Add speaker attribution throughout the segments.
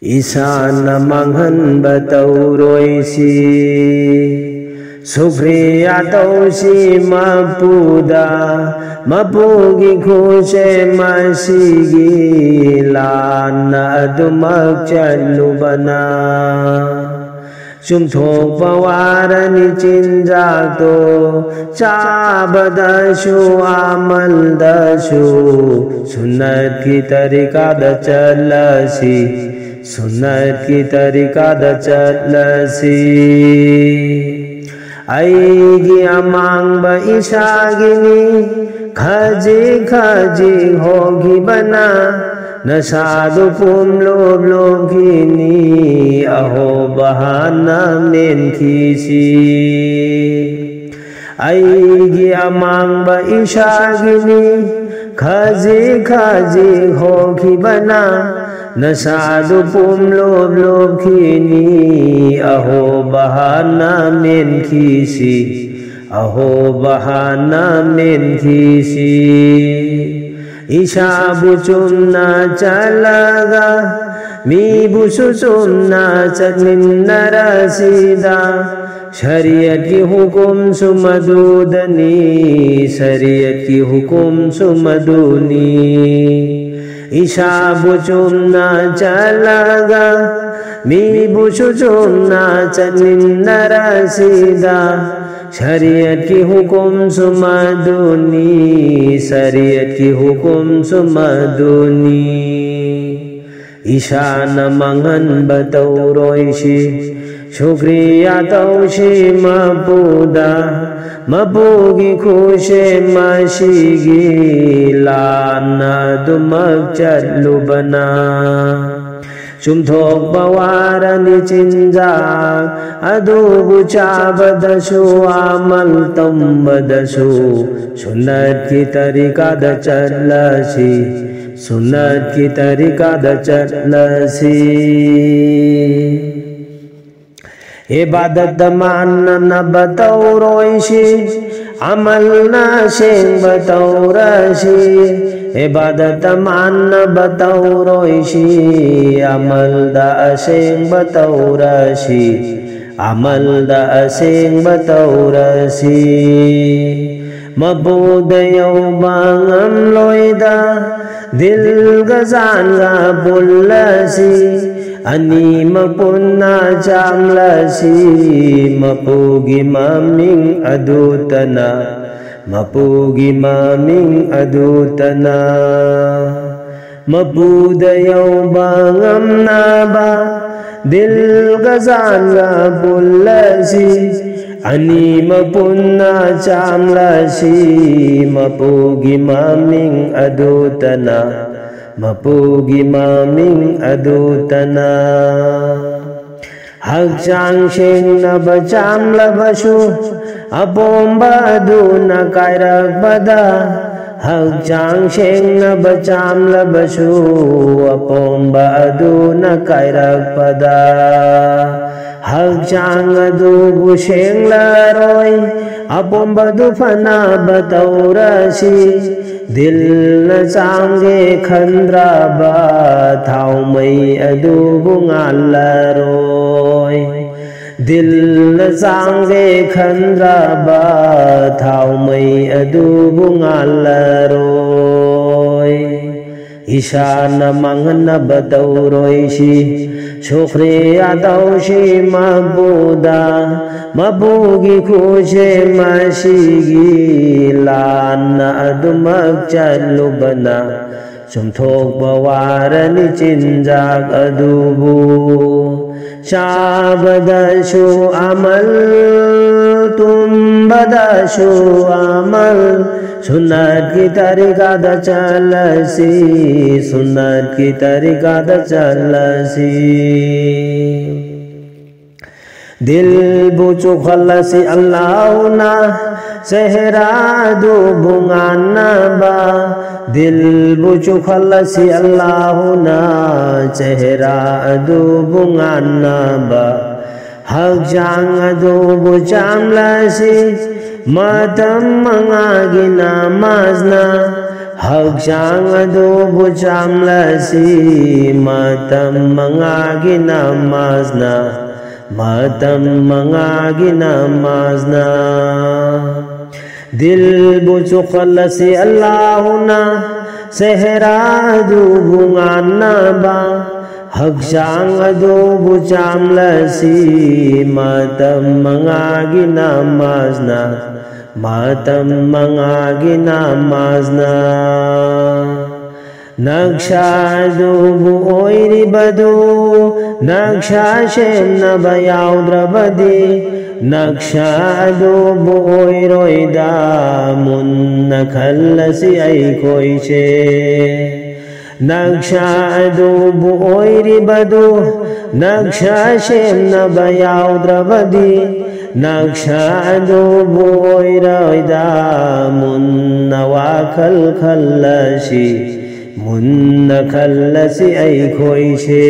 Speaker 1: Isana manghanba tauroisi Sukriya tausi mapuda Mapugi khuse masigi Lana adumak chalubana Sumthok pawarani chinjakto Chabadashu amaldashu Sunnat ki tarika da chalasi Sunnat ki tarika da chalasi Aigi amang ba isagini Khaji khaji hogi bana Nasadu pum lob lob kini Aho bahana men kisi Aigi amang ba isagini Khaji khaji hogi bana Nasadu pum lob lob kini Aho bahana men kisi Aho bahana men kisi Isha bucumna calaga Mi busu cumna cakminna rasida Syariat ki hukum sumadudani Syariat ki hukum sumaduni Isha bucumna calaga Mi busu cumna cakminna rasida Syariat ki hukum sumaduni Syariat ki hukum sumaduni Ishana mangan batau roishi Shukriya taushi mapuda Mapugi khushe mashigi Lana dumak chalubana Sumthok pawarani chinjak Adubu chabadashu amal tambadashu Sunnat ki tarika da chalasi Sunnat ki tarika da chalasi Ibadat daman na batau roishi Amal na sheng batau rashi Ibadat daman na batau roishi Amal da sheng batau rashi Amal da sheng batau rashi Mabudayaw bangam loida Dil gazan ga pullasi Ani mapunna jamlasi Mapugi maming adutana Mapugi maming adutana Mabudayaw bangam naba Dil gazan ga pullasi Ani mapunna jamlasi Mapugi maming adutana Mapugi maming adutana Hakchang sheng na bacham labashu Apomba aduna kairak bada Hakchang sheng na bacham labashu Apomba aduna kairak bada Hakchang adubu sheng laroi Apomba dufana batau rashi Dil na change khandra ba Thao mai adubu ngalaroi Dil na change khandra ba Thao mai adubu ngalaroi Ishana mangana batau roishi Shukriya taushi mabuda Mapugi khushe mashigi Lana adumak chalubana Sumthok pawarani chinjak adubu Shabadashu amal Tumbadashu amal Sunnat ki tarika da chalasi Sunnat ki tarika da chalasi Dil bucu khalasi Allahuna Sehra du bungana ba Dil bucu khalasi Allahuna Sehra du bungana ba Hak jang adu bucam lasi Matam mangagi namazna हक्चांग अदुबु चामलसी मतम मंगागी नमाजना मतम मंगागी नमाजना दिल बुचुखलसी अल्लाहुना सहरा अदुबु गानबा हक्चांग अदुबु चामलसी मतम मंगागी नमाजना मतम मंगागी नमाजना नक्शा अदुबु ओइरिबदु नक्शा शेमनबा याउद्रबदि नक्शा अदुबु ओइरोइदा मुन्न खल्लसी ऐकोइशे नक्शा अदुबु ओइरिबदु नक्शा शेमनबा याउद्रबदि नक्शा अदुबु ओइरोइदा मुन्न वाखल खल्लसी मुन्न खल्लसी ऐकोइशे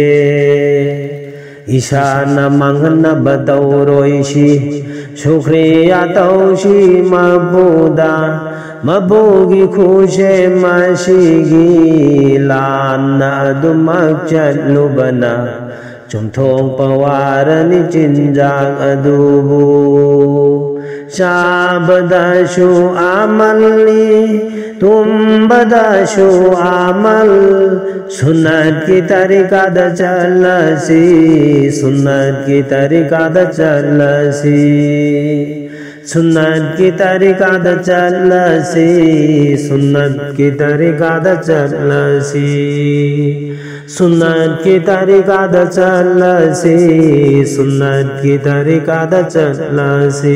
Speaker 1: ईशान मंगन बदौरोइशी शुक्रिया तौशी मबूदा मबूगी खुशे मशीगी लान अदुमक चलुबना चुमथों पवारनि चिंजाग अदुबु शाबदशु आमली तुम बदशु आमल सुन्नत की तरीका द चलसी सुन्नत की तरीका द चलसी सुन्नत की तरीका द चलसी सुन्नत की तरीका द चलसी सुन्नत की तरीका द चलसी सुन्नत की तरीका द चलसी।